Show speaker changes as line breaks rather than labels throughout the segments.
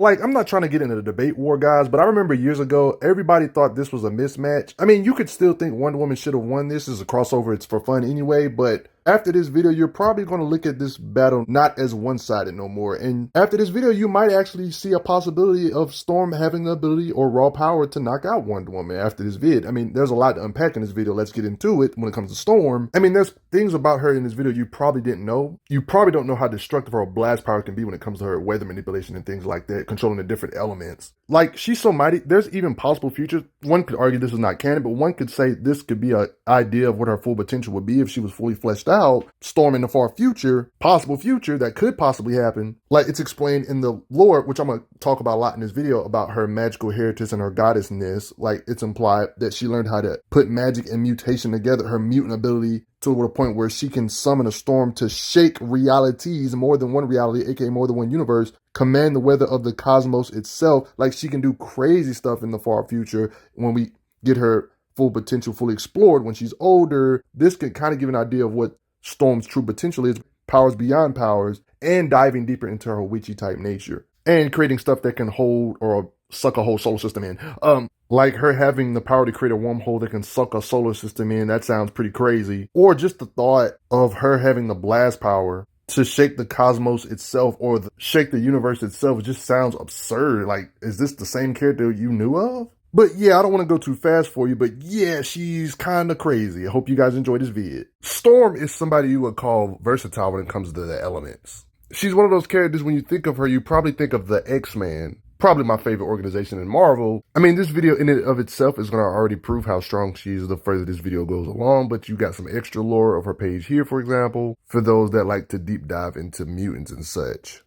Like, I'm not trying to get into the debate war, guys, but I remember years ago, everybody thought this was a mismatch. I mean, you could still think Wonder Woman should have won this as a crossover. It's for fun anyway, but after this video, you're probably going to look at this battle not as one-sided no more. And after this video, you might actually see a possibility of Storm having the ability or raw power to knock out Wonder Woman after this vid. I mean, there's a lot to unpack in this video. Let's get into it when it comes to Storm. I mean, there's things about her in this video you probably didn't know. You probably don't know how destructive her blast power can be when it comes to her weather manipulation and things like that, controlling the different elements. Like, she's so mighty. There's even possible futures. One could argue this is not canon, but one could say this could be an idea of what her full potential would be if she was fully fleshed out. Storm in the far future, possible future that could possibly happen. Like, it's explained in the lore, which I'm going to talk about a lot in this video, about her magical heritage and her goddessness. Like, it's implied that she learned how to put magic and mutation together, her mutant ability, to the point where she can summon a storm to shake realities, more than one reality, aka more than one universe, command the weather of the cosmos itself. Like, she can do crazy stuff in the far future when we get her full potential fully explored when she's older. This can kind of give an idea of what Storm's true potential is, powers beyond powers, and diving deeper into her witchy type nature, and creating stuff that can hold or suck a whole solar system in. Like her having the power to create a wormhole that can suck a solar system in, that sounds pretty crazy. Or just the thought of her having the blast power to shake the cosmos itself or shake the universe itself, it just sounds absurd. Like, is this the same character you knew of? But yeah, I don't want to go too fast for you, but yeah, she's kind of crazy. I hope you guys enjoyed this vid. Storm is somebody you would call versatile when it comes to the elements. She's one of those characters, when you think of her, you probably think of the X-Men. Probably my favorite organization in Marvel. I mean, this video in and of itself is going to already prove how strong she is the further this video goes along, but you got some extra lore of her page here, for example, for those that like to deep dive into mutants and such.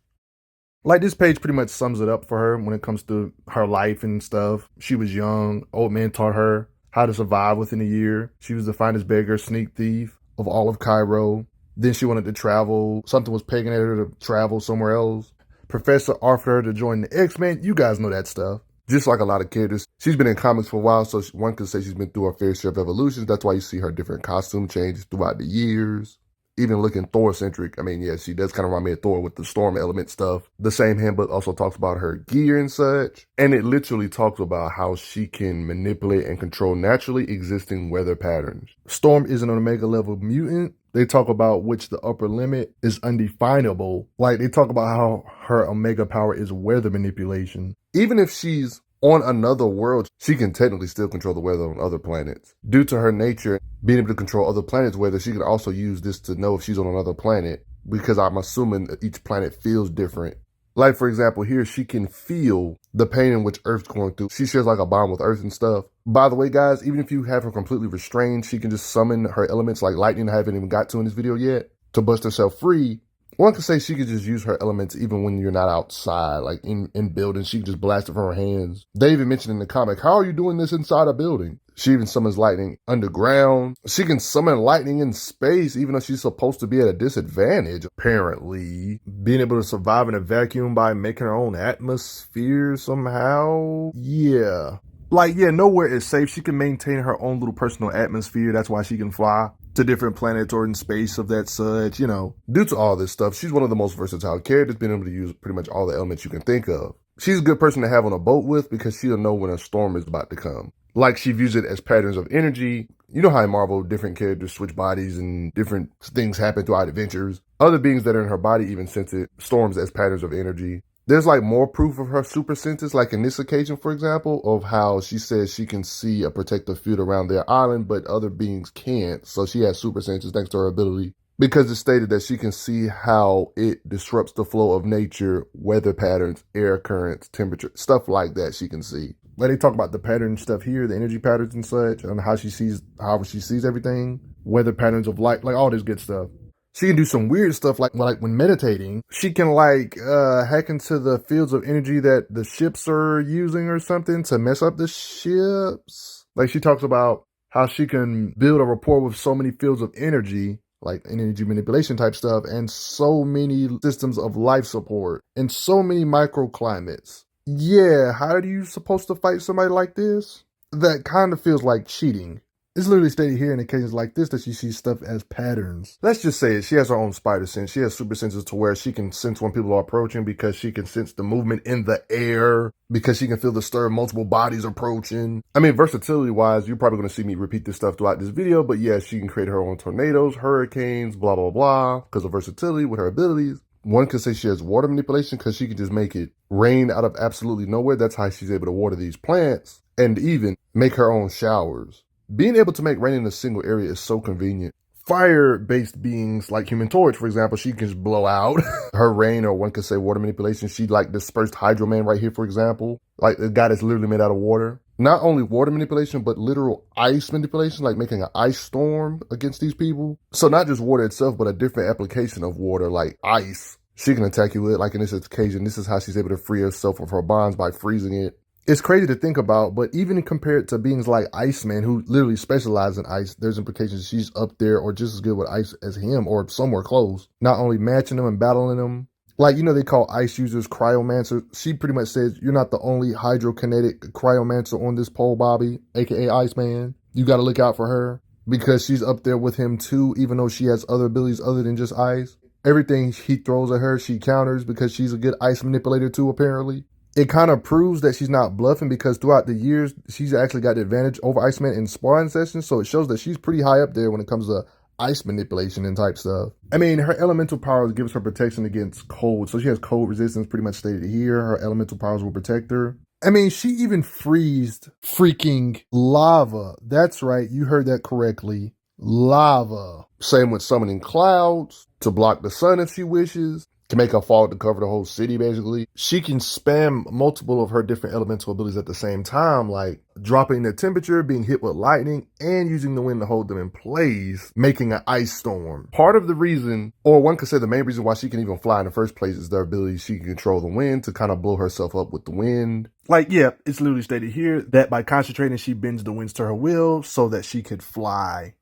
Like, this page pretty much sums it up for her when it comes to her life and stuff. She was young. Old man taught her how to survive within a year. She was the finest beggar, sneak thief of all of Cairo. Then she wanted to travel. Something was pegging at her to travel somewhere else. Professor offered her to join the X-Men. You guys know that stuff. Just like a lot of characters. She's been in comics for a while, so one could say she's been through her fair share of evolutions. That's why you see her different costume changes throughout the years. Even looking Thor-centric. I mean, yeah, she does kind of remind me of Thor with the storm element stuff. The same handbook also talks about her gear and such. And it literally talks about how she can manipulate and control naturally existing weather patterns. Storm is an Omega level mutant. They talk about which the upper limit is undefinable. Like, they talk about how her Omega power is weather manipulation. Even if she's on another world, she can technically still control the weather on other planets. Due to her nature, being able to control other planets' weather, she can also use this to know if she's on another planet, because I'm assuming that each planet feels different. Like, for example, here, she can feel the pain in which Earth's going through. She shares like a bond with Earth and stuff. By the way, guys, even if you have her completely restrained, she can just summon her elements like lightning I haven't even got to in this video yet to bust herself free. One could say she could just use her elements even when you're not outside, like in buildings. She can just blast it from her hands. They even mentioned in the comic, how are you doing this inside a building? She even summons lightning underground. She can summon lightning in space, even though she's supposed to be at a disadvantage, apparently. Being able to survive in a vacuum by making her own atmosphere somehow. Yeah. Like, yeah, nowhere is safe. She can maintain her own little personal atmosphere. That's why she can fly to different planets or in space of that such, you know. Due to all this stuff, she's one of the most versatile characters, being able to use pretty much all the elements you can think of. She's a good person to have on a boat with because she'll know when a storm is about to come. Like, she views it as patterns of energy. You know how in Marvel, different characters switch bodies and different things happen throughout adventures. Other beings that are in her body even sense it, storms as patterns of energy. There's like more proof of her super senses, like in this occasion, for example, of how she says she can see a protective field around their island, but other beings can't. So she has super senses thanks to her ability, because it's stated that she can see how it disrupts the flow of nature, weather patterns, air currents, temperature, stuff like that she can see. Like, they talk about the pattern stuff here, the energy patterns and such, and how she sees everything, weather patterns of light, like all this good stuff. She can do some weird stuff like when meditating. She can like hack into the fields of energy that the ships are using or something to mess up the ships. Like, she talks about how she can build a rapport with so many fields of energy, like energy manipulation type stuff, and so many systems of life support, and so many microclimates. Yeah, how are you supposed to fight somebody like this? That kind of feels like cheating. It's literally stated here in occasions like this that she sees stuff as patterns. Let's just say it. She has her own spider sense. She has super senses to where she can sense when people are approaching because she can sense the movement in the air, because she can feel the stir of multiple bodies approaching. I mean, versatility-wise, you're probably going to see me repeat this stuff throughout this video, but yeah, she can create her own tornadoes, hurricanes, blah, blah, blah, because of versatility with her abilities. One could say she has water manipulation because she can just make it rain out of absolutely nowhere. That's how she's able to water these plants and even make her own showers. Being able to make rain in a single area is so convenient. Fire-based beings like Human Torch, for example, she can just blow out her rain, or one could say water manipulation. She like dispersed Hydro Man right here, for example, like the guy that's literally made out of water. Not only water manipulation, but literal ice manipulation, like making an ice storm against these people. So not just water itself, but a different application of water, like ice. She can attack you with it, like in this occasion. This is how she's able to free herself of her bonds by freezing it. It's crazy to think about, but even compared to beings like Iceman, who literally specialize in ice, there's implications she's up there or just as good with ice as him or somewhere close. Not only matching them and battling them. Like, you know, they call ice users cryomancers. She pretty much says, you're not the only hydrokinetic cryomancer on this pole, Bobby, aka Iceman. You got to look out for her because she's up there with him too, even though she has other abilities other than just ice. Everything he throws at her, she counters because she's a good ice manipulator too, apparently. It kind of proves that she's not bluffing because throughout the years, she's actually got the advantage over Iceman in sparring sessions. So it shows that she's pretty high up there when it comes to ice manipulation and type stuff. I mean, her elemental powers gives her protection against cold. So she has cold resistance pretty much stated here. Her elemental powers will protect her. I mean, she even freezed freaking lava. That's right. You heard that correctly. Lava. Same with summoning clouds to block the sun if she wishes. Can make a fall to cover the whole city, basically. She can spam multiple of her different elemental abilities at the same time, like dropping the temperature, being hit with lightning, and using the wind to hold them in place, making an ice storm. Part of the reason, or one could say the main reason why she can even fly in the first place is their ability. She can control the wind to kind of blow herself up with the wind. Like, yeah, it's literally stated here that by concentrating, she bends the winds to her will so that she could fly.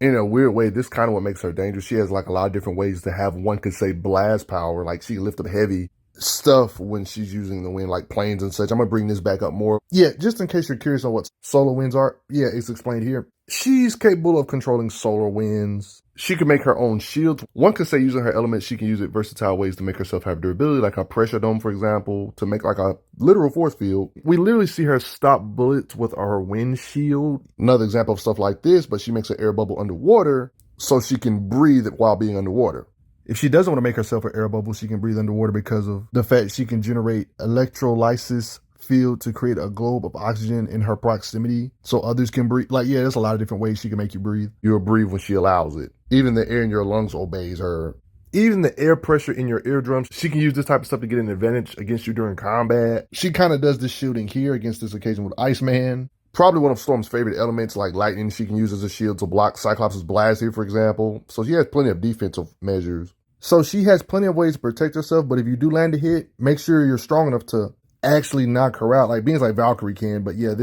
In a weird way, this kind of what makes her dangerous. She has like a lot of different ways to have, one could say, blast power. Like she can lift up heavy stuff when she's using the wind, like planes and such. I'm going to bring this back up more. Yeah, just in case you're curious on what solar winds are. Yeah, it's explained here. She's capable of controlling solar winds. She can make her own shields. One could say using her element, she can use it versatile ways to make herself have durability, like her pressure dome, for example, to make like a literal force field. We literally see her stop bullets with her wind shield. Another example of stuff like this, but she makes an air bubble underwater so she can breathe while being underwater. If she doesn't want to make herself an air bubble, she can breathe underwater because of the fact she can generate electrolysis field to create a globe of oxygen in her proximity so others can breathe. Like, yeah, there's a lot of different ways she can make you breathe. You'll breathe when she allows it. Even the air in your lungs obeys her. Even the air pressure in your eardrums, she can use this type of stuff to get an advantage against you during combat. She kind of does this shielding here against this occasion with Iceman. Probably one of Storm's favorite elements, like lightning, she can use as a shield to block Cyclops' blast here, for example. So she has plenty of defensive measures. So she has plenty of ways to protect herself, but if you do land a hit, make sure you're strong enough to actually knock her out, like beings like Valkyrie can. But yeah,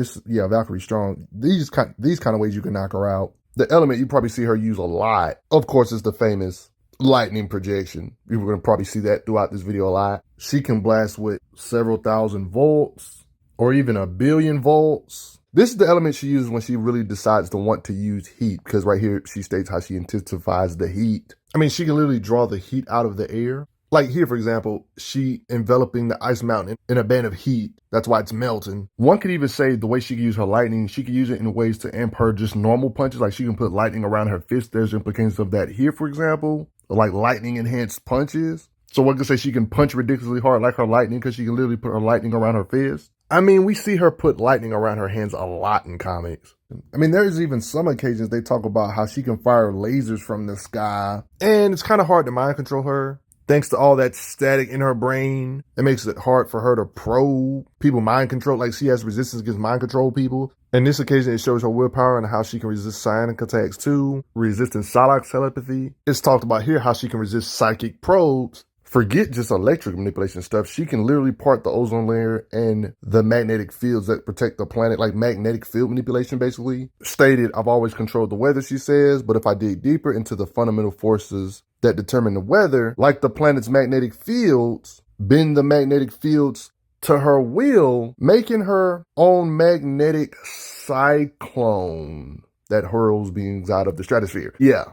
Valkyrie's strong. These kind of ways you can knock her out. The element you probably see her use a lot, of course, is the famous lightning projection. You're going to probably see that throughout this video a lot. She can blast with several thousand volts or even 1 billion volts. This is the element she uses when she really decides to want to use heat, because right here she states how she intensifies the heat. I mean, she can literally draw the heat out of the air. Like here, for example, she enveloping the ice mountain in a band of heat. That's why it's melting. One could even say the way she can use her lightning, she could use it in ways to amp her just normal punches. Like she can put lightning around her fist. There's implications of that here, for example, like lightning enhanced punches. So one could say she can punch ridiculously hard like her lightning because she can literally put her lightning around her fist. I mean, we see her put lightning around her hands a lot in comics. I mean, there's even some occasions they talk about how she can fire lasers from the sky. And it's kind of hard to mind control her. Thanks to all that static in her brain, it makes it hard for her to probe people mind control. Like she has resistance against mind control people. In this occasion, it shows her willpower and how she can resist psionic attacks too, resisting Psylocke telepathy. It's talked about here how she can resist psychic probes. Forget just electric manipulation stuff. She can literally part the ozone layer and the magnetic fields that protect the planet, like magnetic field manipulation, basically. Stated, I've always controlled the weather, she says, but if I dig deeper into the fundamental forces that determine the weather, like the planet's magnetic fields, bend the magnetic fields to her will, making her own magnetic cyclone. that hurls beings out of the stratosphere. Yeah.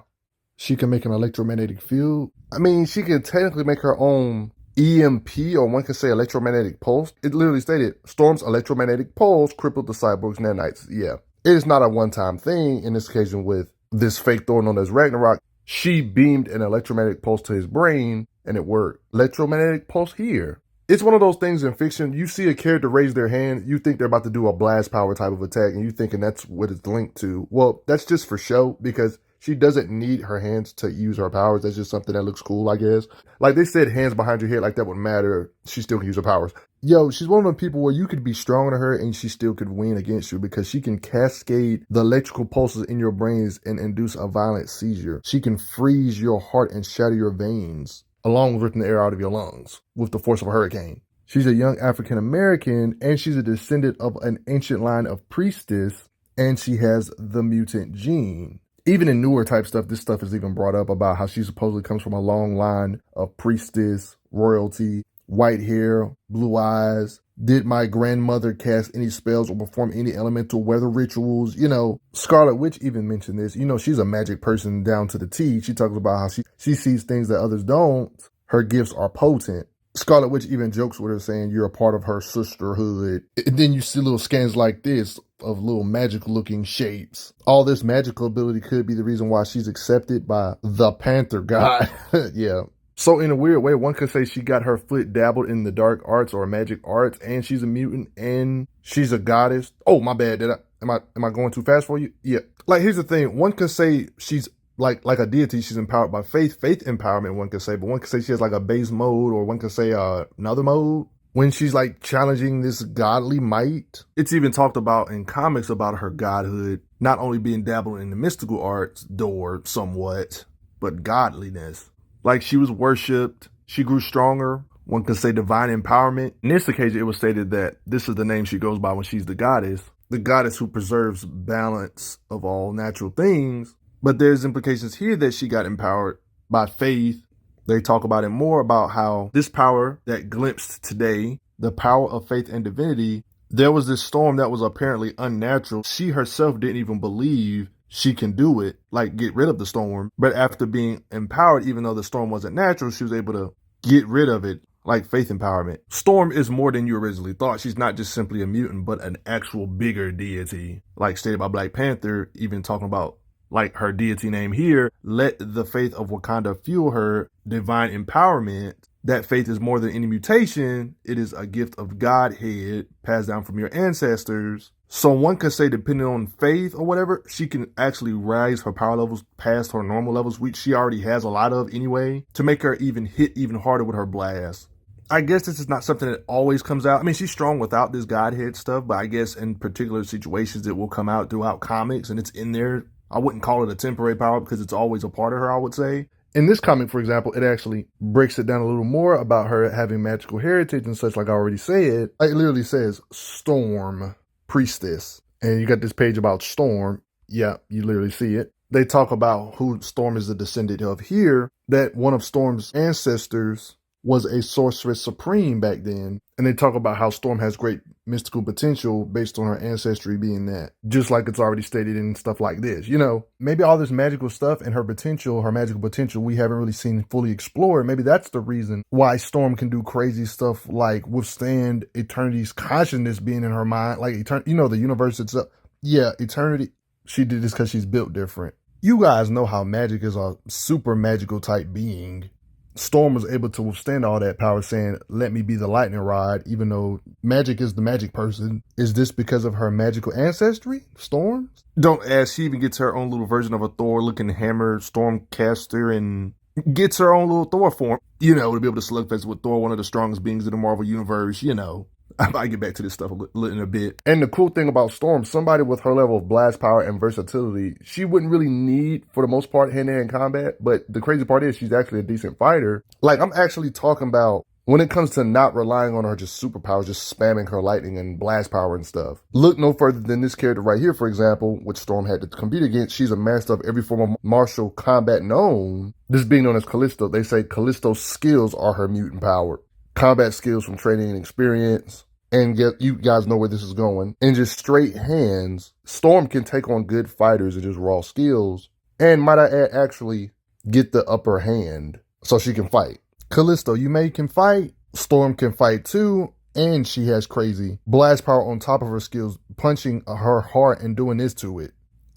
She can make an electromagnetic field. I mean, she can technically make her own EMP, or one could say electromagnetic pulse. It literally stated, Storm's electromagnetic pulse crippled the cyborg's nanites. Yeah. It is not a one-time thing. In this occasion with this fake Thor known as Ragnarok, she beamed an electromagnetic pulse to his brain, and it worked. Electromagnetic pulse here. It's one of those things in fiction, you see a character raise their hand, you think they're about to do a blast power type of attack, and you thinking that's what it's linked to. Well, that's just for show, because she doesn't need her hands to use her powers. That's just something that looks cool, I guess. Like they said, hands behind your head, like that would matter. She still can use her powers. Yo, she's one of the people where you could be stronger than her and she still could win against you, because she can cascade the electrical pulses in your brains and induce a violent seizure. She can freeze your heart and shatter your veins, along with ripping the air out of your lungs with the force of a hurricane. She's a young African-American, and she's a descendant of an ancient line of priestess, and she has the mutant gene. Even in newer type stuff, this stuff is even brought up about how she supposedly comes from a long line of priestess, royalty, white hair, blue eyes. Did my grandmother cast any spells or perform any elemental weather rituals? You know, Scarlet Witch even mentioned this. You know, she's a magic person down to the T. She talks about how she sees things that others don't. Her gifts are potent. Scarlet Witch even jokes with her saying you're a part of her sisterhood. And then you see little scans like this of little magical looking shapes. All this magical ability could be the reason why she's accepted by the Panther God. Yeah. So in a weird way, one could say she got her foot dabbled in the dark arts or magic arts, and she's a mutant and she's a goddess. Oh, my bad. Am I going too fast for you? Yeah. Like, here's the thing. One could say she's like a deity. She's empowered by faith empowerment, one could say, but one could say she has like a base mode, or one could say another mode when she's like challenging this godly might. It's even talked about in comics about her godhood not only being dabbled in the mystical arts door somewhat, but godliness. Like, she was worshipped, she grew stronger. One could say divine empowerment. In this occasion, it was stated that this is the name she goes by when she's the goddess who preserves balance of all natural things. But there's implications here that she got empowered by faith. They talk about it more about how this power that glimpsed today, the power of faith and divinity, there was this storm that was apparently unnatural. She herself didn't even believe she can do it, like get rid of the storm. But after being empowered, even though the storm wasn't natural, she was able to get rid of it, like faith empowerment. Storm is more than you originally thought. She's not just simply a mutant, but an actual bigger deity, like stated by Black Panther, even talking about like her deity name here. Let the faith of Wakanda fuel her divine empowerment. That faith is more than any mutation. It is a gift of Godhead passed down from your ancestors. So one could say, depending on faith or whatever, she can actually rise her power levels past her normal levels, which she already has a lot of anyway, to make her even hit even harder with her blast. I guess this is not something that always comes out. I mean, she's strong without this Godhead stuff, but I guess in particular situations it will come out throughout comics, and it's in there. I wouldn't call it a temporary power because it's always a part of her, I would say. In this comic, for example, it actually breaks it down a little more about her having magical heritage and such, like I already said. It literally says Storm Priestess. And you got this page about Storm. Yeah, you literally see it. They talk about who Storm is a descendant of here, that one of Storm's ancestors was a sorceress supreme back then. And they talk about how Storm has great mystical potential based on her ancestry being that. Just like it's already stated in stuff like this. You know, maybe all this magical stuff and her magical potential, we haven't really seen fully explored. Maybe that's the reason why Storm can do crazy stuff like withstand eternity's consciousness being in her mind. Like, you know, the universe itself. Yeah, eternity. She did this because she's built different. You guys know how magic is a super magical type being. Storm was able to withstand all that power, saying, let me be the lightning rod, even though magic is the magic person. Is this because of her magical ancestry, Storm? Don't ask. She even gets her own little version of a Thor-looking hammer, Stormcaster, and gets her own little Thor form, you know, to be able to slugfest with Thor, one of the strongest beings in the Marvel Universe, you know. I might get back to this stuff in a bit. And the cool thing about Storm, somebody with her level of blast power and versatility, she wouldn't really need, for the most part, hand-to-hand combat. But the crazy part is she's actually a decent fighter. Like, I'm actually talking about when it comes to not relying on her just superpowers, just spamming her lightning and blast power and stuff. Look no further than this character right here, for example, which Storm had to compete against. She's a master of every form of martial combat known. This being known as Callisto. They say Callisto's skills are her mutant power. Combat skills from training and experience, And you guys know where this is going. And just straight hands, Storm can take on good fighters and just raw skills. And might I add, actually get the upper hand so she can fight. Callisto, you may can fight. Storm can fight too. And she has crazy blast power on top of her skills, punching her heart and doing this to it.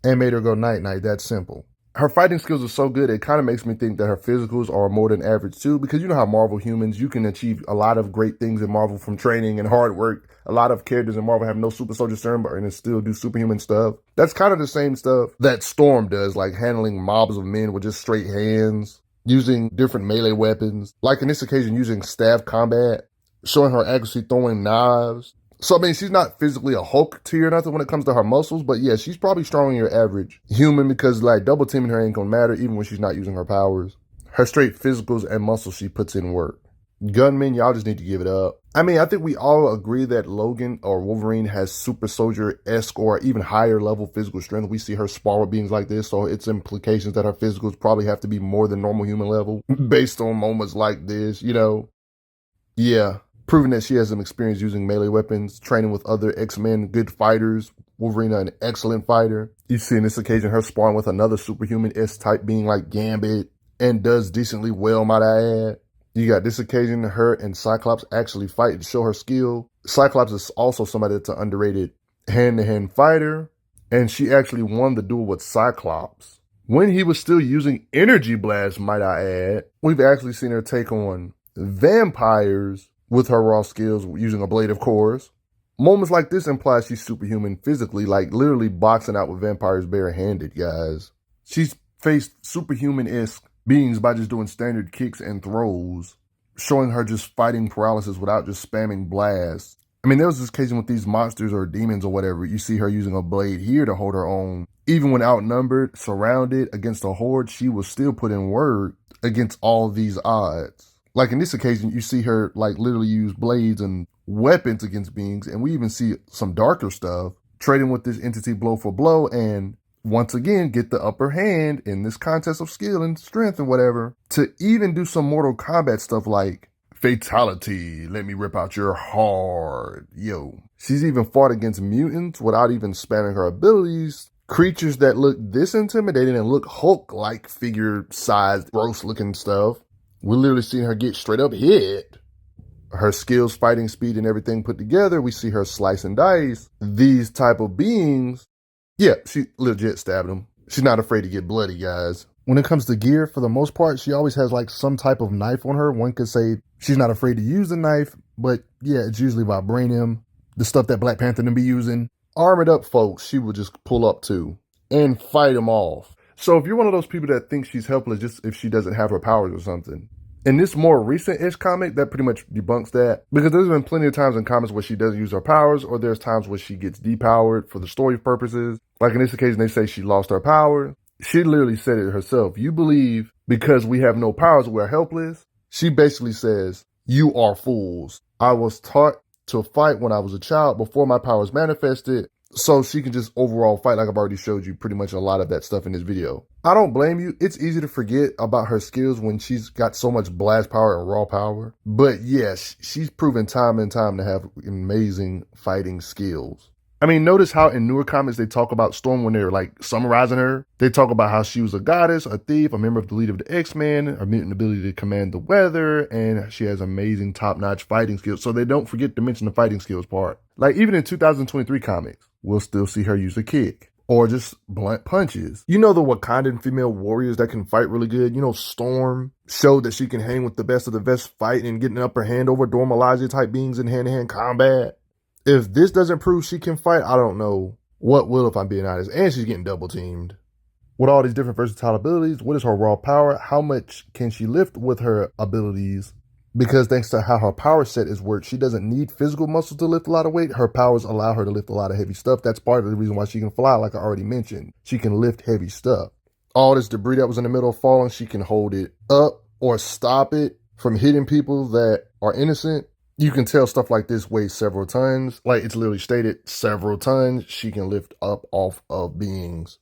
And made her go night-night, that's simple. Her fighting skills are so good, it kind of makes me think that her physicals are more than average too, because you know how Marvel humans, you can achieve a lot of great things in Marvel from training and hard work. A lot of characters in Marvel have no super soldier serum, but and still do superhuman stuff. That's kind of the same stuff that Storm does, like handling mobs of men with just straight hands, using different melee weapons, like in this occasion using staff combat, showing her accuracy throwing knives. So, I mean, she's not physically a Hulk tier or nothing when it comes to her muscles, but yeah, she's probably stronger than your average human because, like, double teaming her ain't gonna matter even when she's not using her powers. Her straight physicals and muscles, she puts in work. Gunmen, y'all just need to give it up. I mean, I think we all agree that Logan or Wolverine has super soldier-esque or even higher level physical strength. We see her spar with beings like this, so it's implications that her physicals probably have to be more than normal human level based on moments like this, you know? Yeah. Proving that she has some experience using melee weapons, training with other X-Men, good fighters. Wolverine, an excellent fighter. You see in this occasion her sparring with another superhuman-esque type being like Gambit, and does decently well, might I add. You got this occasion, her and Cyclops actually fight and show her skill. Cyclops is also somebody that's an underrated hand-to-hand fighter, and she actually won the duel with Cyclops when he was still using energy blast, might I add. We've actually seen her take on vampires with her raw skills, using a blade, of course. Moments like this imply she's superhuman physically, like literally boxing out with vampires barehanded, guys. She's faced superhuman-esque beings by just doing standard kicks and throws, showing her just fighting paralysis without just spamming blasts. I mean, there was this occasion with these monsters or demons or whatever, you see her using a blade here to hold her own. Even when outnumbered, surrounded against a horde, she will still put in work against all these odds. Like in this occasion, you see her like literally use blades and weapons against beings, and we even see some darker stuff, trading with this entity blow for blow, and once again get the upper hand in this contest of skill and strength and whatever, to even do some Mortal Kombat stuff like Fatality, let me rip out your heart, yo. She's even fought against mutants without even spamming her abilities, creatures that look this intimidating and look Hulk-like figure-sized, gross-looking stuff. We literally seen her get straight up hit. Her skills, fighting speed, and everything put together, we see her slice and dice these type of beings. Yeah, she legit stabbed them. She's not afraid to get bloody, guys. When it comes to gear, for the most part, she always has like some type of knife on her. One could say she's not afraid to use the knife, but yeah, it's usually vibranium, the stuff that Black Panther didn't be using. Armored up folks, she would just pull up to and fight them off. So if you're one of those people that thinks she's helpless just if she doesn't have her powers or something, in this more recent-ish comic, that pretty much debunks that. Because there's been plenty of times in comics where she doesn't use her powers, or there's times where she gets depowered for the story purposes. Like in this occasion, they say she lost her power. She literally said it herself. You believe because we have no powers, we're helpless? She basically says, you are fools. I was taught to fight when I was a child before my powers manifested. So she can just overall fight, like I've already showed you pretty much a lot of that stuff in this video. I don't blame you. It's easy to forget about her skills when she's got so much blast power and raw power. But yes, she's proven time and time to have amazing fighting skills. I mean, notice how in newer comics they talk about Storm when they're like summarizing her. They talk about how she was a goddess, a thief, a member of the League of the X-Men, her mutant ability to command the weather, and she has amazing top-notch fighting skills. So they don't forget to mention the fighting skills part. Like even in 2023 comics, we'll still see her use a kick or just blunt punches. You know the Wakandan female warriors that can fight really good? You know, Storm showed that she can hang with the best of the best fighting and get an upper hand over Dormalazi type beings in hand-to-hand combat. If this doesn't prove she can fight, I don't know what will, if I'm being honest. And she's getting double teamed. With all these different versatile abilities, what is her raw power? How much can she lift with her abilities? Because thanks to how her power set is worked, she doesn't need physical muscle to lift a lot of weight. Her powers allow her to lift a lot of heavy stuff. That's part of the reason why she can fly, like I already mentioned. She can lift heavy stuff. All this debris that was in the middle of falling, she can hold it up or stop it from hitting people that are innocent. You can tell stuff like this weighs several tons. Like it's literally stated, several tons she can lift up off of beings.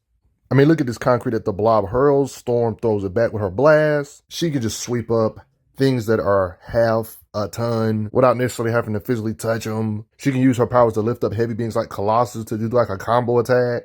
I mean, look at this concrete that the blob hurls. Storm throws it back with her blast. She can just sweep up things that are half a ton without necessarily having to physically touch them. She can use her powers to lift up heavy beings like Colossus to do like a combo attack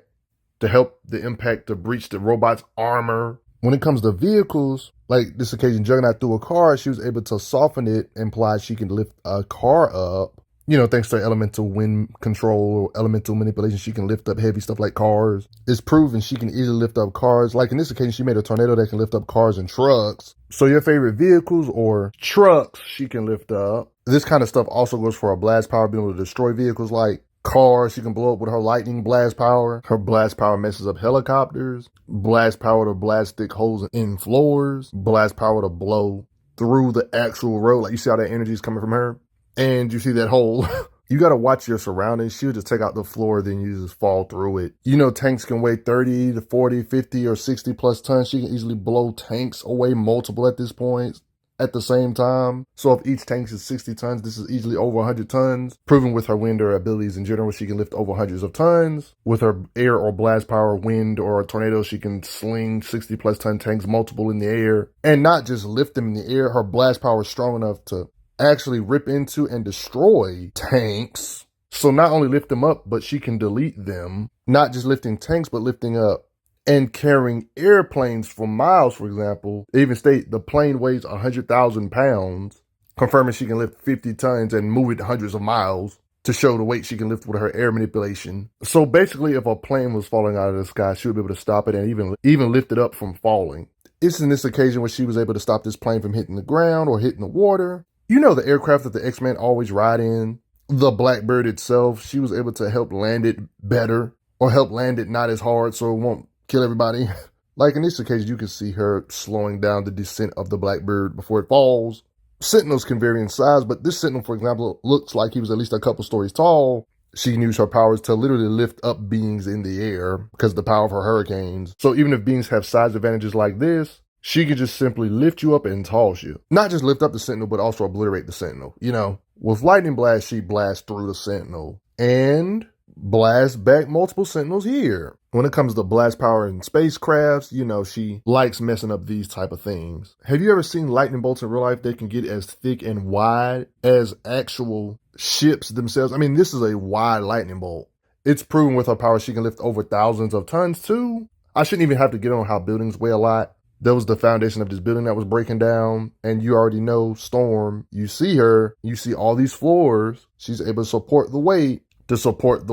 to help the impact to breach the robot's armor. When it comes to vehicles, like this occasion Juggernaut threw a car, she was able to soften it, implies she can lift a car up. You know, thanks to elemental wind control or elemental manipulation, she can lift up heavy stuff like cars. It's proven she can easily lift up cars. Like in this occasion, she made a tornado that can lift up cars and trucks. So your favorite vehicles or trucks she can lift up. This kind of stuff also goes for her blast power, being able to destroy vehicles like cars. She can blow up with her lightning blast power. Her blast power messes up helicopters. Blast power to blast thick holes in floors. Blast power to blow through the actual road. Like you see how that energy is coming from her? And you see that hole. You got to watch your surroundings. She'll just take out the floor, then you just fall through it. You know, tanks can weigh 30 to 40, 50, or 60 plus tons. She can easily blow tanks away multiple at this point at the same time. So if each tank is 60 tons, this is easily over 100 tons. Proven with her wind or abilities in general, she can lift over hundreds of tons. With her air or blast power, wind or a tornado, she can sling 60 plus ton tanks multiple in the air. And not just lift them in the air, her blast power is strong enough to actually rip into and destroy tanks. So not only lift them up, but she can delete them. Not just lifting tanks, but lifting up and carrying airplanes for miles, for example. They even state the plane weighs 100,000 pounds, confirming she can lift 50 tons and move it hundreds of miles to show the weight she can lift with her air manipulation. So basically, if a plane was falling out of the sky, she would be able to stop it and even lift it up from falling. It's in this occasion where she was able to stop this plane from hitting the ground or hitting the water. You know, the aircraft that the X-Men always ride in, the Blackbird itself, she was able to help land it better or help land it not as hard so it won't kill everybody. Like in this occasion, you can see her slowing down the descent of the Blackbird before it falls. Sentinels can vary in size, but this Sentinel, for example, looks like he was at least a couple stories tall. She can use her powers to literally lift up beings in the air because of the power of her hurricanes. So even if beings have size advantages like this, she can just simply lift you up and toss you. Not just lift up the Sentinel, but also obliterate the Sentinel. You know, with Lightning Blast, she blasts through the Sentinel and blasts back multiple Sentinels here. When it comes to blast power in spacecrafts, you know, she likes messing up these type of things. Have you ever seen lightning bolts in real life? They can get as thick and wide as actual ships themselves. I mean, this is a wide lightning bolt. It's proven with her power she can lift over thousands of tons too. I shouldn't even have to get on how buildings weigh a lot. That was the foundation of this building that was breaking down. And you already know Storm, you see her, you see all these floors. She's able to support the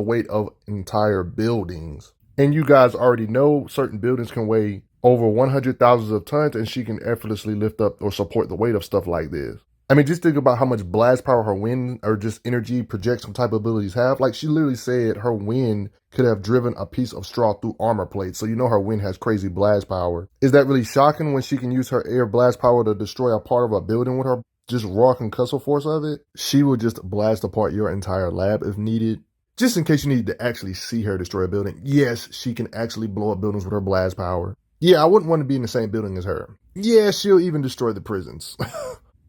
weight of entire buildings. And you guys already know certain buildings can weigh over 100,000 of tons and she can effortlessly lift up or support the weight of stuff like this. I mean, just think about how much blast power her wind or just energy projection type abilities have. Like she literally said her wind could have driven a piece of straw through armor plates. So you know her wind has crazy blast power. Is that really shocking when she can use her air blast power to destroy a part of a building with her just raw concussive force of it? She will just blast apart your entire lab if needed. Just in case you need to actually see her destroy a building. Yes, she can actually blow up buildings with her blast power. Yeah, I wouldn't want to be in the same building as her. Yeah, she'll even destroy the prisons.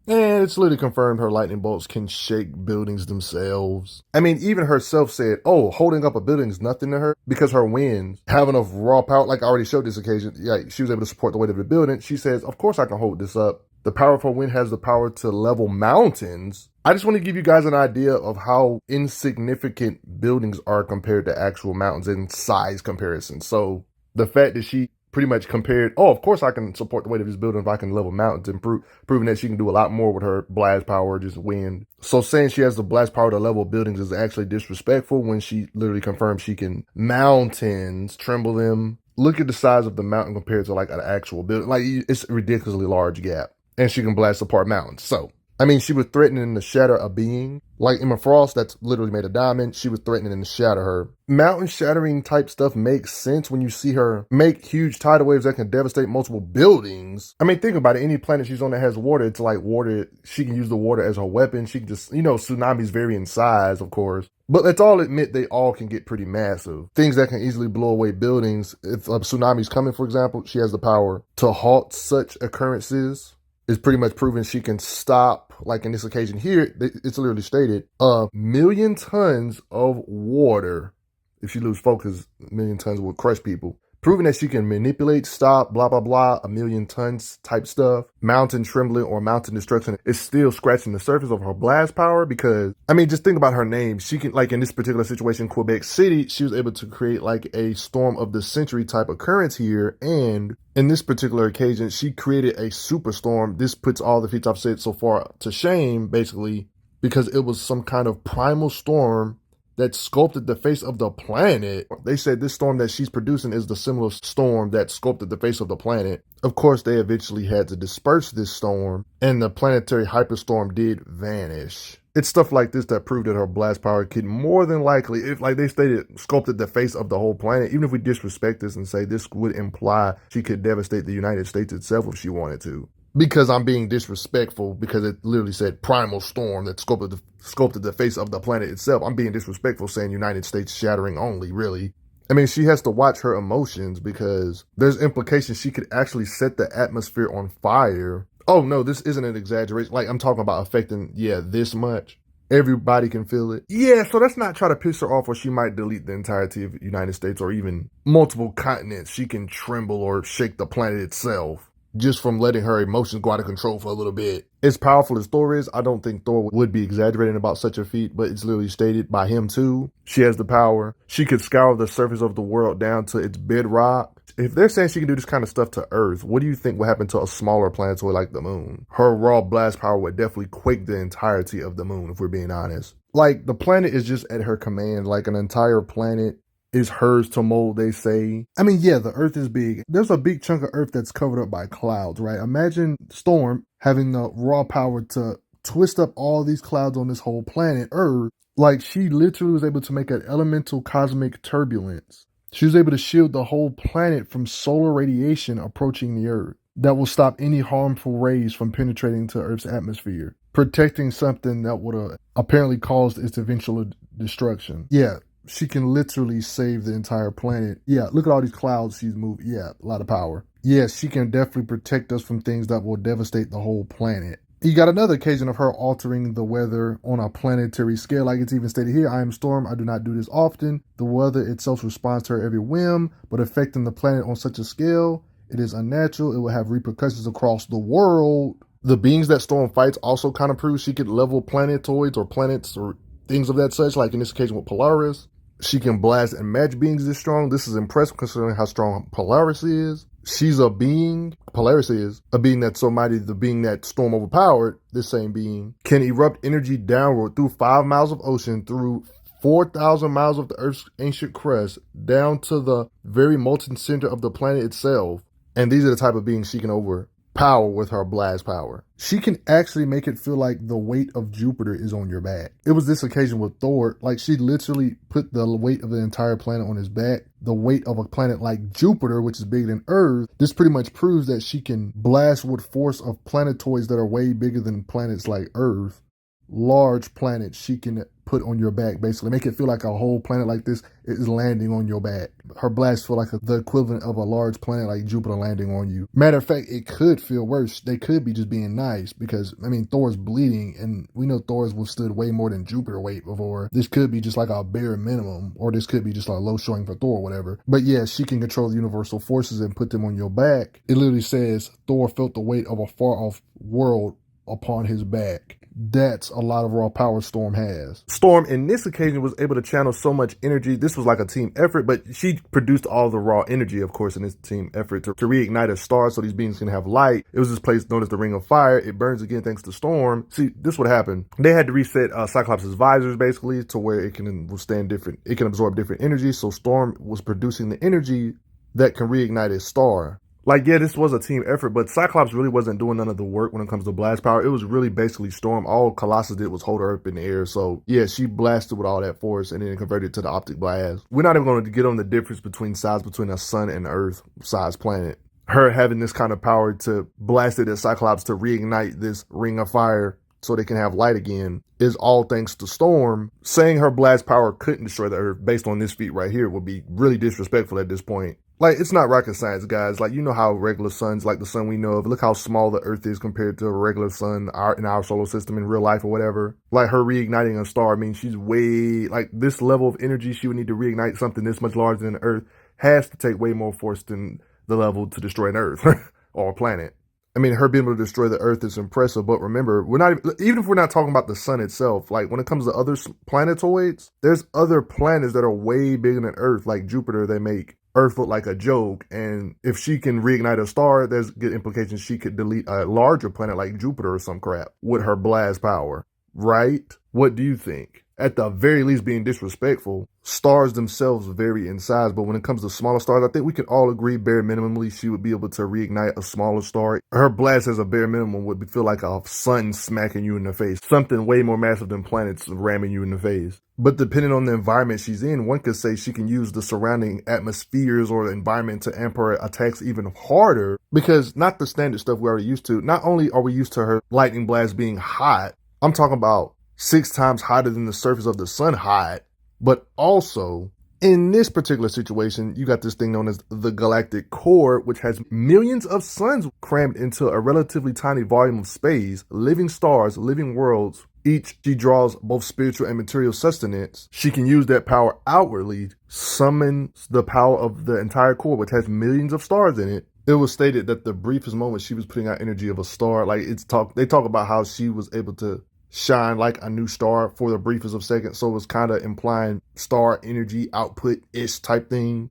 And it's literally confirmed her lightning bolts can shake buildings themselves. I mean, even herself said, oh, holding up a building is nothing to her because her winds have enough raw power. Like I already showed this occasion, yeah, she was able to support the weight of the building. She says, of course I can hold this up. The power of her wind has the power to level mountains. I just want to give you guys an idea of how insignificant buildings are compared to actual mountains in size comparison. So the fact that she pretty much compared, oh, of course I can support the weight of this building if I can level mountains, and proving that she can do a lot more with her blast power, just wind. So saying she has the blast power to level buildings is actually disrespectful when she literally confirms she can mountains, tremble them. Look at the size of the mountain compared to like an actual building. Like it's a ridiculously large gap. And she can blast apart mountains. So, I mean, she was threatening to shatter a being. Like Emma Frost, that's literally made a diamond. She was threatening to shatter her. Mountain shattering type stuff makes sense when you see her make huge tidal waves that can devastate multiple buildings. I mean, think about it. Any planet she's on that has water, it's like water. She can use the water as her weapon. She can just, you know, tsunamis vary in size, of course. But let's all admit they all can get pretty massive. Things that can easily blow away buildings. If a tsunami's coming, for example, she has the power to halt such occurrences. It's pretty much proven she can stop, like in this occasion here, it's literally stated, 1,000,000 tons of water. If she lose focus, 1,000,000 tons will crush people. proving that she can manipulate, stop, blah, blah, blah, a million tons type stuff. Mountain trembling or mountain destruction is still scratching the surface of her blast power because, I mean, just think about her name. She can, like in this particular situation, Quebec City, she was able to create like a storm of the century type occurrence here. And in this particular occasion, she created a superstorm. This puts all the feats I've said so far to shame, basically, because it was some kind of primal storm that sculpted the face of the planet. They said this storm that she's producing is the similar storm that sculpted the face of the planet. Of course, they eventually had to disperse this storm, and the planetary hyperstorm did vanish. It's stuff like this that proved that her blast power could more than likely, if like they stated, sculpted the face of the whole planet. Even if we disrespect this and say this would imply she could devastate the United States itself if she wanted to. Because I'm being disrespectful, because it literally said primal storm that sculpted the face of the planet itself. I'm being disrespectful saying United States shattering only, really. I mean, she has to watch her emotions because there's implications she could actually set the atmosphere on fire. Oh no, this isn't an exaggeration. Like, I'm talking about affecting, this much. Everybody can feel it. Yeah, so let's not try to piss her off or she might delete the entirety of the United States or even multiple continents. She can tremble or shake the planet itself just from letting her emotions go out of control for a little bit. As powerful as Thor is, I don't think Thor would be exaggerating about such a feat, but it's literally stated by him too. She has the power. She could scour the surface of the world down to its bedrock. If they're saying she can do this kind of stuff to Earth, what do you think will happen to a smaller planetoid like the moon? Her raw blast power would definitely quake the entirety of the moon, if we're being honest. Like, the planet is just at her command, like an entire planet is hers to mold, they say. I mean, yeah, the Earth is big. There's a big chunk of Earth that's covered up by clouds, right? Imagine Storm having the raw power to twist up all these clouds on this whole planet, Earth. Like, she literally was able to make an elemental cosmic turbulence. She was able to shield the whole planet from solar radiation approaching the Earth that will stop any harmful rays from penetrating to Earth's atmosphere, protecting something that would have apparently caused its eventual destruction. Yeah, she can literally save the entire planet. Yeah, look at all these clouds she's moved. Yeah, a lot of power. Yes, she can definitely protect us from things that will devastate the whole planet. You got another occasion of her altering the weather on a planetary scale. Like it's even stated here, I am Storm. I do not do this often. The weather itself responds to her every whim, but affecting the planet on such a scale, it is unnatural. It will have repercussions across the world. The beings that Storm fights also kind of proves she could level planetoids or planets or things of that such, like in this occasion with Polaris. She can blast and match beings this strong. This is impressive considering how strong Polaris is. She's a being, Polaris is, a being that's so mighty, the being that Storm overpowered, this same being, can erupt energy downward through 5 miles of ocean, through 4,000 miles of the Earth's ancient crust, down to the very molten center of the planet itself. And these are the type of beings she can overpower with her blast power. She can actually make it feel like the weight of Jupiter is on your back. It was this occasion with Thor, like she literally put the weight of the entire planet on his back, the weight of a planet like Jupiter, which is bigger than Earth. This pretty much proves that she can blast with force of planetoids that are way bigger than planets like Earth. Large planets she can put on your back, basically make it feel like a whole planet like this is landing on your back. Her blasts feel like the equivalent of a large planet like Jupiter landing on you. Matter of fact, it could feel worse. They could be just being nice because, I mean, Thor's bleeding and we know Thor's withstood way more than Jupiter weight before. This could be just like a bare minimum, or this could be just like a low showing for Thor or whatever. But yeah, she can control the universal forces and put them on your back. It literally says Thor felt the weight of a far off world upon his back. That's a lot of raw power Storm has. Storm, in this occasion, was able to channel so much energy. This was like a team effort, but she produced all the raw energy, of course, in this team effort to reignite a star so these beings can have light. It was this place known as the Ring of Fire. It burns again thanks to Storm. See, this would happen. They had to reset Cyclops' visors, basically, to where it can withstand different, it can absorb different energy. So Storm was producing the energy that can reignite a star. Like, yeah, this was a team effort, but Cyclops really wasn't doing none of the work when it comes to blast power. It was really basically Storm. All Colossus did was hold her up in the air. So, yeah, she blasted with all that force and then converted to the optic blast. We're not even going to get on the difference between size between a sun and earth size planet. Her having this kind of power to blast it at Cyclops to reignite this ring of fire so they can have light again is all thanks to Storm. Saying her blast power couldn't destroy the earth based on this feat right here would be really disrespectful at this point. Like, it's not rocket science, guys. Like, you know how regular suns, like the sun we know of, look how small the Earth is compared to a regular sun in our solar system in real life or whatever. Like, her reigniting a star means she's way, like, this level of energy she would need to reignite something this much larger than the Earth has to take way more force than the level to destroy an Earth or a planet. I mean, her being able to destroy the Earth is impressive, but remember, we're not even if we're not talking about the sun itself. Like when it comes to other planetoids, there's other planets that are way bigger than Earth, like Jupiter. They make Earth look like a joke, and if she can reignite a star, there's good implications she could delete a larger planet like Jupiter or some crap with her blast power, right? What do you think? At the very least, being disrespectful, stars themselves vary in size, but when it comes to smaller stars, I think we can all agree bare minimally she would be able to reignite a smaller star. Her blast as a bare minimum would feel like a sun smacking you in the face, something way more massive than planets ramming you in the face. But depending on the environment she's in, one could say she can use the surrounding atmospheres or the environment to amp her attacks even harder, because not the standard stuff we're already used to. Not only are we used to her lightning blast being hot, I'm talking about 6 times hotter than the surface of the sun hot, but also in this particular situation, you got this thing known as the galactic core, which has millions of suns crammed into a relatively tiny volume of space, living stars, living worlds. Each she draws both spiritual and material sustenance. She can use that power outwardly, summons the power of the entire core, which has millions of stars in it. It was stated that the briefest moment she was putting out energy of a star, like they talk about how she was able to shine like a new star for the briefest of seconds. So it was kind of implying star energy output-ish type thing.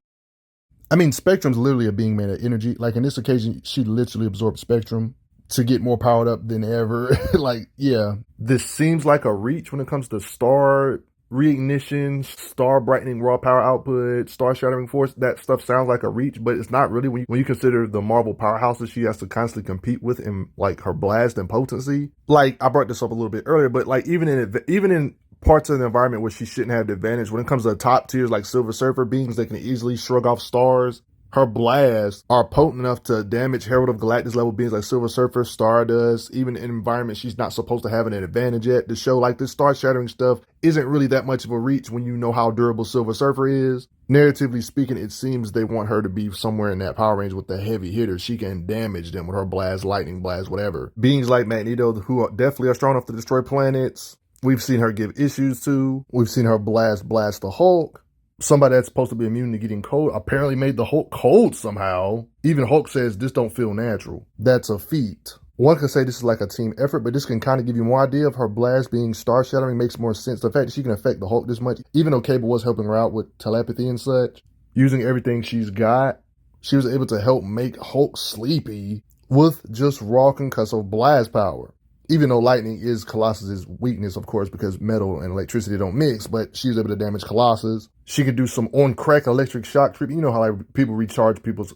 I mean, spectrum's literally a being made of energy. Like in this occasion, she literally absorbed spectrum to get more powered up than ever. Like, yeah, this seems like a reach when it comes to star reignition, star brightening raw power output, star shattering force. That stuff sounds like a reach, but it's not really when you consider the Marvel powerhouses she has to constantly compete with in like her blast and potency. Like I brought this up a little bit earlier, but like even in parts of the environment where she shouldn't have the advantage, when it comes to top tiers like Silver Surfer beings that can easily shrug off stars, her blasts are potent enough to damage Herald of Galactus level beings like Silver Surfer, Stardust, even in environments she's not supposed to have an advantage at. To show like this star shattering stuff isn't really that much of a reach when you know how durable Silver Surfer is. Narratively speaking, it seems they want her to be somewhere in that power range with the heavy hitters. She can damage them with her blast, lightning blast, whatever. Beings like Magneto, who definitely are strong enough to destroy planets, we've seen her give issues to. We've seen her blast the Hulk. Somebody that's supposed to be immune to getting cold apparently made the Hulk cold somehow. Even Hulk says this don't feel natural. That's a feat. One could say this is like a team effort, but this can kind of give you more idea of her blast being star shattering makes more sense. The fact that she can affect the Hulk this much, even though Cable was helping her out with telepathy and such, using everything she's got, she was able to help make Hulk sleepy with just raw concussive blast power. Even though lightning is Colossus's weakness, of course, because metal and electricity don't mix, but she was able to damage Colossus. She could do some on-crack electric shock treatment. You know how like people restart people's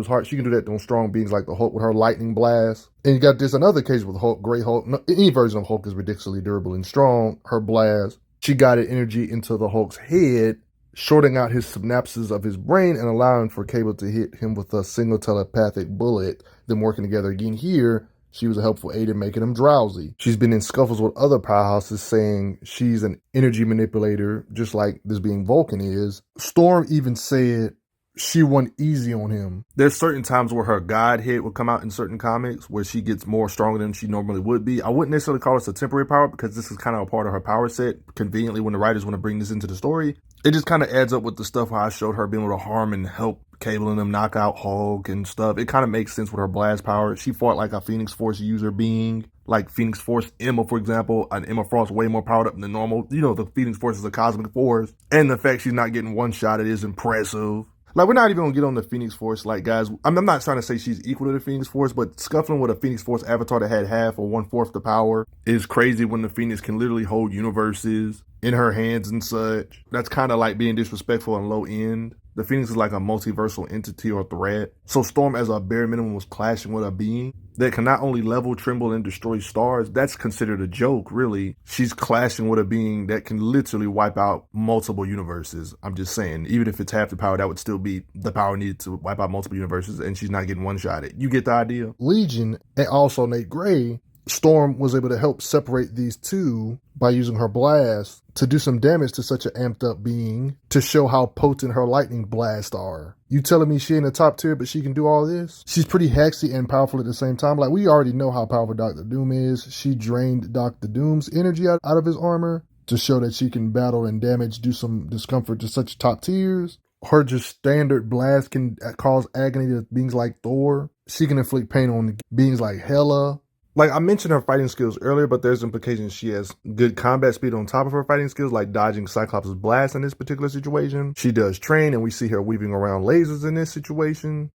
hearts? She can do that on strong beings like the Hulk with her lightning blast. And you got this another case with Hulk, Great Hulk. No, any version of Hulk is ridiculously durable and strong. Her blast, she guided energy into the Hulk's head, shorting out his synapses of his brain and allowing for Cable to hit him with a single telepathic bullet, them working together again here. She was a helpful aid in making him drowsy. She's been in scuffles with other powerhouses saying she's an energy manipulator, just like this being Vulcan is. Storm even said she won easy on him. There's certain times where her Godhead will come out in certain comics where she gets more stronger than she normally would be. I wouldn't necessarily call this a temporary power because this is kind of a part of her power set. Conveniently, when the writers want to bring this into the story, it just kind of adds up with the stuff where I showed her being able to harm and help Cable and them knock out Hulk and stuff. It kind of makes sense with her blast power. She fought like a Phoenix Force user being, like Phoenix Force Emma, for example. An Emma Frost way more powered up than normal. You know, the Phoenix Force is a cosmic force. And the fact she's not getting one shot, it is impressive. Like, we're not even gonna get on the Phoenix Force. Like, guys, I'm not trying to say she's equal to the Phoenix Force, but scuffling with a Phoenix Force avatar that had half or 1/4 the power is crazy when the Phoenix can literally hold universes in her hands and such. That's kind of like being disrespectful and low end. The Phoenix is like a multiversal entity or threat. So Storm, as a bare minimum, was clashing with a being that can not only level, tremble, and destroy stars. That's considered a joke, really. She's clashing with a being that can literally wipe out multiple universes. I'm just saying, even if it's half the power, that would still be the power needed to wipe out multiple universes, and she's not getting one shot at it. You get the idea? Legion, and also Nate Gray, Storm was able to help separate these two by using her blast to do some damage to such an amped up being to show how potent her lightning blasts are. You telling me she ain't a top tier, but she can do all this? She's pretty hexy and powerful at the same time. Like, we already know how powerful Dr. Doom is. She drained Dr. Doom's energy out of his armor to show that she can battle and damage, do some discomfort to such top tiers. Her just standard blast can cause agony to beings like Thor. She can inflict pain on beings like Hela. Like I mentioned her fighting skills earlier, but there's implications she has good combat speed on top of her fighting skills, like dodging Cyclops' blast in this particular situation. She does train, and we see her weaving around lasers in this situation.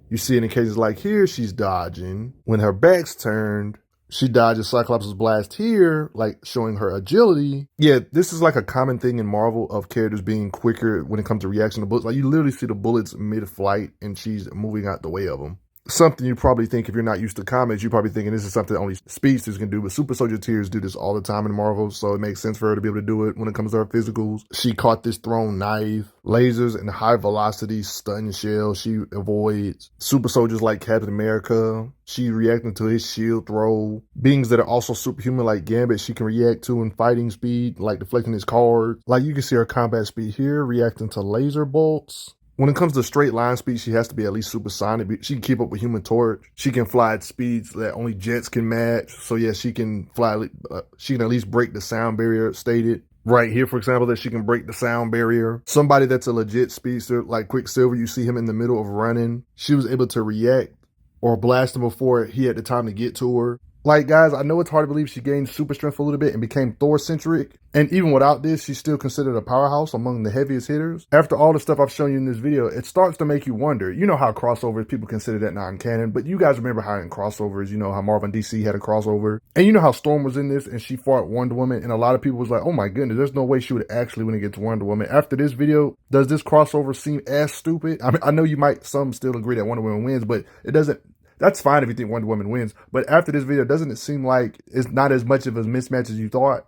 You see it in cases like here, she's dodging. When her back's turned, she dodges Cyclops' blast here, like showing her agility. Yeah, this is like a common thing in Marvel of characters being quicker when it comes to reaction to bullets. Like you literally see the bullets mid-flight and she's moving out the way of them. Something you probably think, if you're not used to comics, you're probably thinking this is something only speedsters can do, but Super Soldier Tears do this all the time in Marvel, so it makes sense for her to be able to do it when it comes to her physicals. She caught this thrown knife, lasers and high velocity stun shell she avoids. Super soldiers like Captain America, she reacting to his shield throw. Beings that are also superhuman like Gambit, she can react to in fighting speed, like deflecting his cards. Like you can see her combat speed here, reacting to laser bolts. When it comes to straight line speed, she has to be at least supersonic. She can keep up with Human Torch. She can fly at speeds that only jets can match. So yeah, she can fly. She can at least break the sound barrier stated. Right here, for example, that she can break the sound barrier. Somebody that's a legit speedster, like Quicksilver, you see him in the middle of running. She was able to react or blast him before he had the time to get to her. Like, guys, I know it's hard to believe she gained super strength a little bit and became Thor-centric. And even without this, she's still considered a powerhouse among the heaviest hitters. After all the stuff I've shown you in this video, it starts to make you wonder. You know how crossovers, people consider that non-canon, but you guys remember how in crossovers, you know how Marvel and DC had a crossover. And you know how Storm was in this and she fought Wonder Woman, and a lot of people was like, oh my goodness, there's no way she would actually win against Wonder Woman. After this video, does this crossover seem as stupid? I mean, I know you might, some still agree that Wonder Woman wins, but it doesn't. That's fine if you think Wonder Woman wins, but after this video, doesn't it seem like it's not as much of a mismatch as you thought?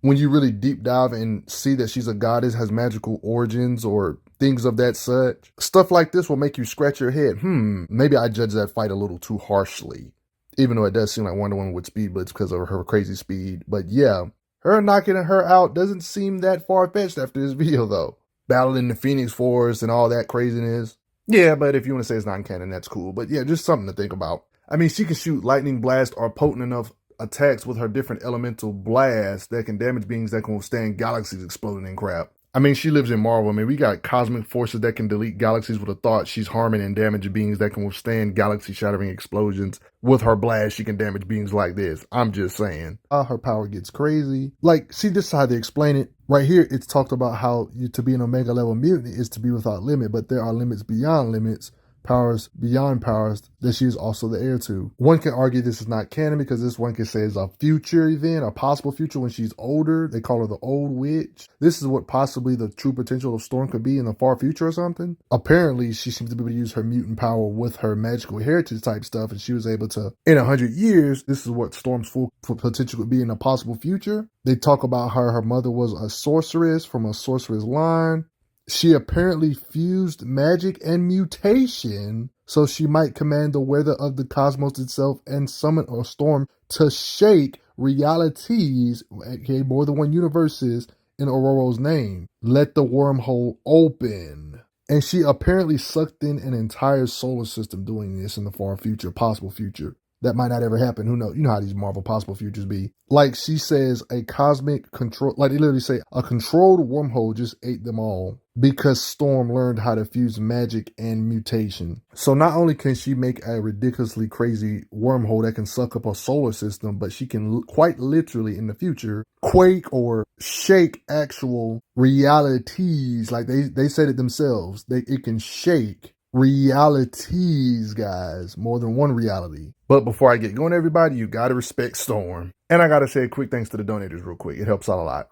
When you really deep dive and see that she's a goddess, has magical origins or things of that such, stuff like this will make you scratch your head. Maybe I judge that fight a little too harshly, even though it does seem like Wonder Woman would speed blitz because of her crazy speed. But yeah, her knocking her out doesn't seem that far-fetched after this video though. Battling the Phoenix Force and all that craziness. Yeah, but if you want to say it's non-canon, that's cool. But yeah, just something to think about. I mean, she can shoot lightning blast or potent enough attacks with her different elemental blasts that can damage beings that can withstand galaxies exploding and crap. I mean, she lives in Marvel. I mean, we got cosmic forces that can delete galaxies with a thought. She's harming and damaging beings that can withstand galaxy-shattering explosions. With her blast, she can damage beings like this. I'm just saying. Her power gets crazy. Like, see, this is how they explain it. Right here, it's talked about how to be an Omega level mutant is to be without limit, but there are limits beyond limits. Powers beyond powers that she is also the heir to. One can argue this is not canon because this one can say is a future event, a possible future when she's older. They call her the old witch. This is what possibly the true potential of Storm could be in the far future or something. Apparently, she seems to be able to use her mutant power with her magical heritage type stuff, and she was able to, in 100 years, this is what Storm's full potential could be in a possible future. They talk about her mother was a sorceress from a sorceress line. She apparently fused magic and mutation, so she might command the weather of the cosmos itself and summon a storm to shake realities, aka more than one universes, in Ororo's name. Let the wormhole open. And she apparently sucked in an entire solar system doing this in the far future, possible future. That might not ever happen. Who knows? You know how these Marvel possible futures be. Like she says, a cosmic control, like they literally say, a controlled wormhole just ate them all because Storm learned how to fuse magic and mutation. So not only can she make a ridiculously crazy wormhole that can suck up a solar system, but she can quite literally in the future quake or shake actual realities. Like they said it themselves. It can shake realities, guys, more than one reality. But before I get going, everybody, you gotta respect Storm. And I gotta say a quick thanks to the donators real quick. It helps out a lot.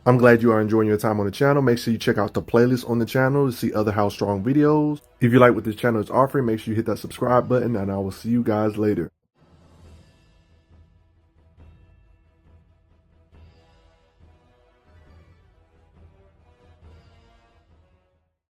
I'm glad you are enjoying your time on the channel. Make sure you check out the playlist on the channel to see other How Strong videos. If you like what this channel is offering, make sure you hit that subscribe button, and I will see you guys later.